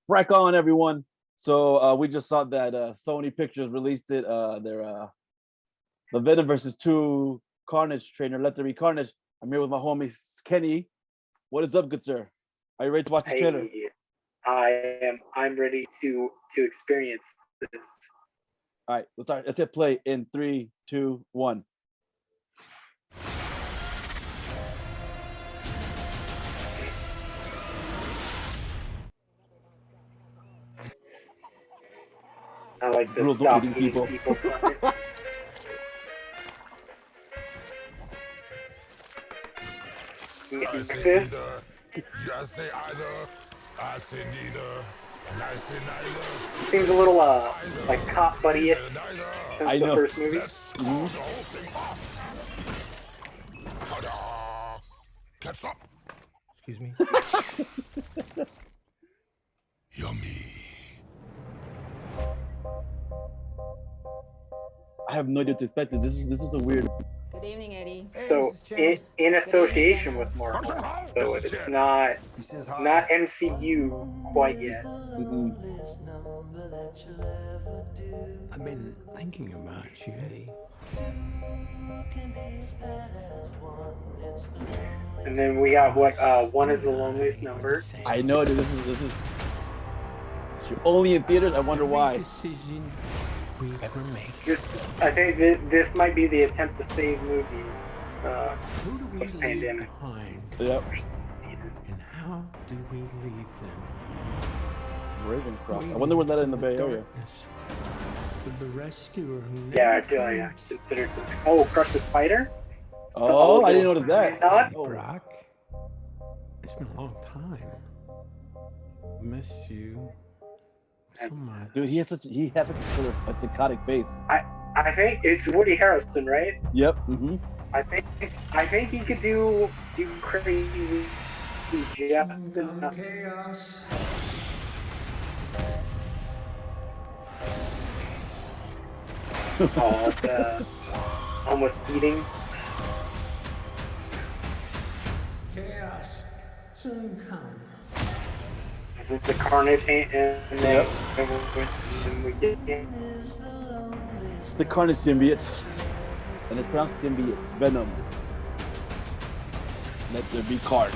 Frack on, everyone. So we just saw that Sony Pictures released it. The Venom versus 2 Carnage trainer. Let There Be Carnage. I'm here with my homie Kenny. What is up, good sir? Are you ready to watch the trailer? I am. I'm ready to experience this. All right, let's start. Let's hit play in 3, 2, 1. I like this Rules of stop eating eating people. sign. I Like say this. either, you say either, I say neither, and I say neither. Seems a little like cop buddy-ish Neither. since I the know. first movie. Let's call the whole thing off. Ta-da! Catch up. Excuse me. Yummy. I have no idea what to expect. This is a weird. Good evening, Eddie. So in association with Marvel, so it's not MCU quite yet. I've been thinking about you, Eddie. And then we got what one is the loneliest number. I know, dude. This is only in theaters. I wonder why. Decision we ever make. I think this might be the attempt to save movies. Who do we leave Post-pandemic. behind? Yep. And how do we leave them? Ravencroft. I wonder where's that in the Bay Area. With the rescuer who Yeah, never yeah. comes. Considered. Oh, Crush the Spider. Oh, I didn't notice that. Not? Oh. Brock, it's been a long time. Miss you so much. Dude, he has such a psychotic face. I think it's Woody Harrelson, right? Yep. Mm-hmm. I think he could do crazy Jeffs. Chaos. Oh, the almost eating. Chaos soon come. Is it the Carnage and Yep. we get him? The Carnage symbiote. And it's pronounced symbiote. Venom. Let there be carnage.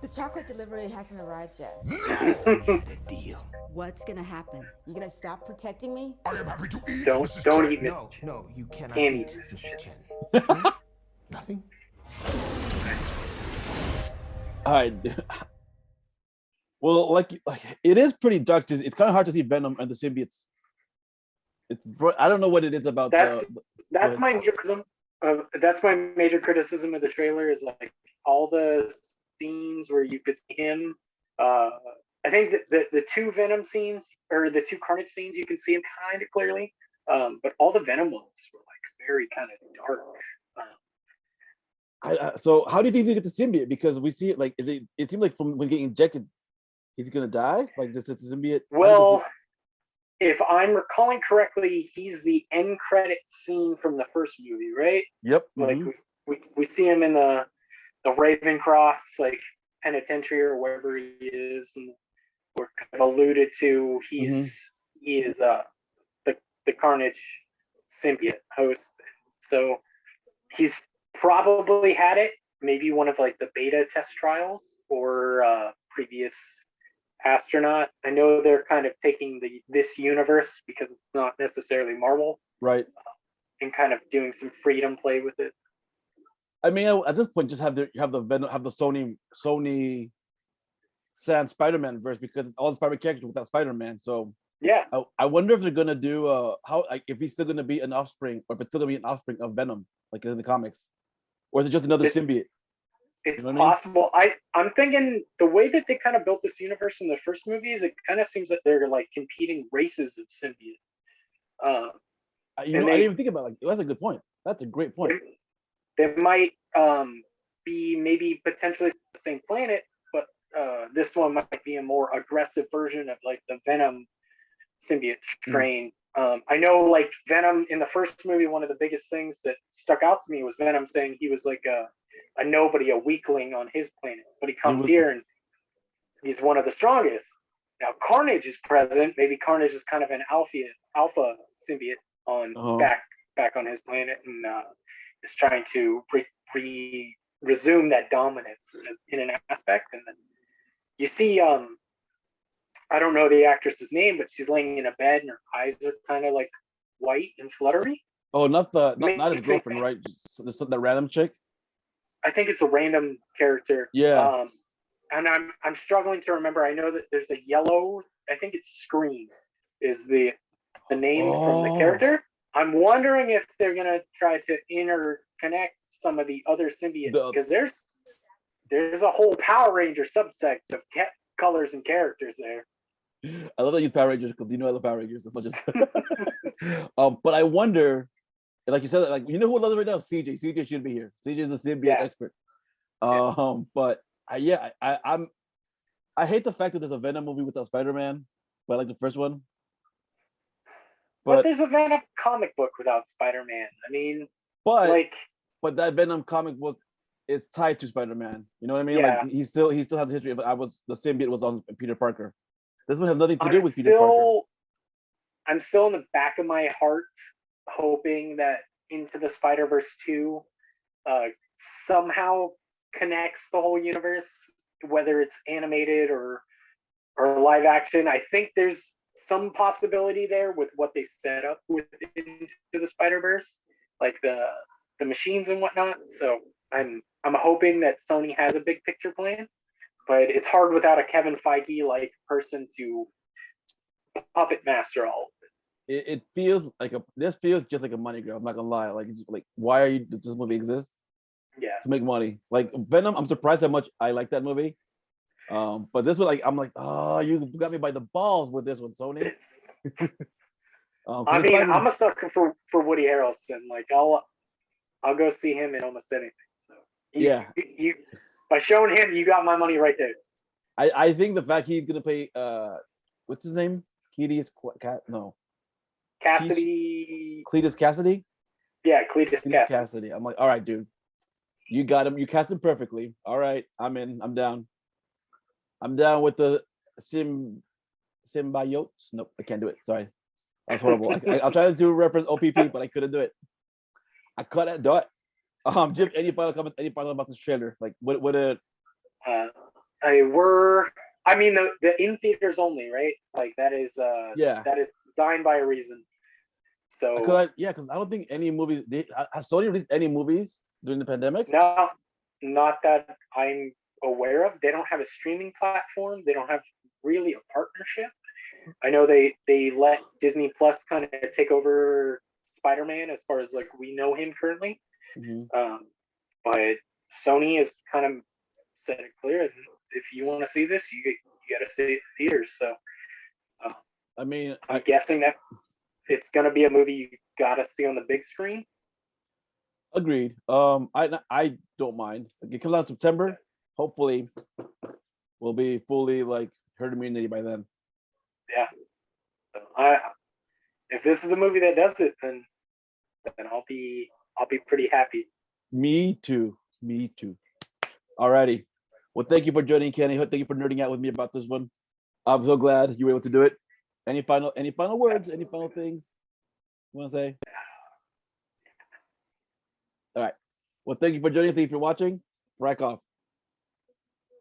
The chocolate delivery hasn't arrived yet. A deal. What's gonna happen? You gonna stop protecting me? I am happy to eat. Don't Mrs. don't Chen. eat Miss. No, you cannot Can't eat eat Mrs. Mrs. Chen. Chen. Nothing? All right. Well, like it is pretty dark. It's kind of hard to see Venom and the symbiotes. I don't know what it is about. That's my major criticism. That's my major criticism of the trailer is like all the scenes where you could see him. I think that the 2 Venom scenes or the 2 Carnage scenes you can see him kind of clearly, but all the Venom ones were like very kind of dark. So how do you think you get the symbiote? Because we see it like it seemed like from when getting injected, he's gonna die. Like this is the symbiote. Well, if I'm recalling correctly, he's the end credit scene from the first movie, right? Yep. Like Mm-hmm. we see him in the Ravencroft's like penitentiary or wherever he is, and we're kind of alluded to he is the Carnage symbiote host. So he's probably had it, maybe one of like the beta test trials or previous astronaut. I know they're kind of taking this universe because it's not necessarily Marvel, Right. and kind of doing some freedom play with it. I mean, at this point, just have the Venom, have the Sony Sam Spider-Man verse because it's all the Spider-Man characters without Spider-Man. So Yeah, I wonder if they're gonna do how like if he's still gonna be an offspring or if it's still gonna be an offspring of Venom like in the comics, or is it just another symbiote? it's You know what I mean? possible. I'm thinking the way that they kind of built this universe in the first movies, it kind of seems like they're like competing races of symbiote. I didn't even think about that's a good point. That's a great point. They might be maybe potentially the same planet, but this one might be a more aggressive version of like the Venom symbiote strain. I know like Venom in the first movie, one of the biggest things that stuck out to me was Venom saying he was like a nobody, a weakling on his planet, but he comes here and he's one of the strongest. Now Carnage is present. Maybe Carnage is kind of an alpha symbiote on back on his planet, and is trying to resume that dominance in an aspect. And then you see, I don't know the actress's name, but she's laying in a bed and her eyes are kind of like white and fluttery. Oh, not his girlfriend, right? The random chick. I think it's a random character. Yeah. And I'm struggling to remember. I know that there's a yellow. I think it's Scream is the name from the character. I'm wondering if they're gonna try to interconnect some of the other symbiotes, because there's a whole Power Ranger subsect of colors and characters there. I love that you use Power Rangers because you know I love Power Rangers as much as. But I wonder, like you said, like you know who loves it right now? CJ. CJ should be here. CJ is a symbiote expert. But I hate the fact that there's a Venom movie without Spider-Man, but I like the first one. But there's a Venom comic book without Spider-Man. I mean, but that Venom comic book is tied to Spider-Man. You know what I mean? Yeah. Like he still has the history. But the symbiote was on Peter Parker. This one has nothing to do with Peter Parker. I'm still in the back of my heart hoping that Into the Spider-Verse 2 somehow connects the whole universe, whether it's animated or live action. I think there's some possibility there with what they set up with Into the Spider-Verse, like the machines and whatnot. So I'm hoping that Sony has a big picture plan, but it's hard without a Kevin Feige like person to puppet master all of it. It feels like this feels just like a money grab. I'm not gonna lie. Like why does this movie exist? Yeah, to make money. Like Venom, I'm surprised how much I like that movie. But this one, I'm like, oh, you got me by the balls with this one, Sony. I mean, I'm a sucker for Woody Harrelson. Like I'll go see him in almost anything. So you by showing him, you got my money right there. I think the fact he's gonna play what's his name? Cassidy. Cletus Cassidy? Yeah, Cletus Cassidy. I'm like, all right, dude. You got him. You cast him perfectly. All right, I'm in. I'm down. I'm down with the symbiotes. Nope, I can't do it. Sorry, that's horrible. I'll try to do reference OPP, but I couldn't do it. I couldn't do it. Jim, any final comments? Any final about this trailer? Like, what? I mean, the in theaters only, right? Like that is that is designed by a reason. So because I don't think any movies has Sony released any movies during the pandemic. No, not that I'm aware of. They don't have a streaming platform. They don't have really a partnership. I know they let Disney Plus kind of take over Spider-Man as far as like we know him currently. But Sony has kind of said it clear. If you want to see this, you got to see it in theaters. So, I mean, I'm guessing that it's going to be a movie you got to see on the big screen. Agreed. I don't mind. It comes out in September. Hopefully, we'll be fully like herd immunity by then. Yeah. So if this is a movie that does it, then I'll be pretty happy. Me too. Alrighty. Well, thank you for joining, Kenny. Thank you for nerding out with me about this one. I'm so glad you were able to do it. Any final words? Any final things you want to say? All right. Well, thank you for joining. Thank you for watching. Rack off.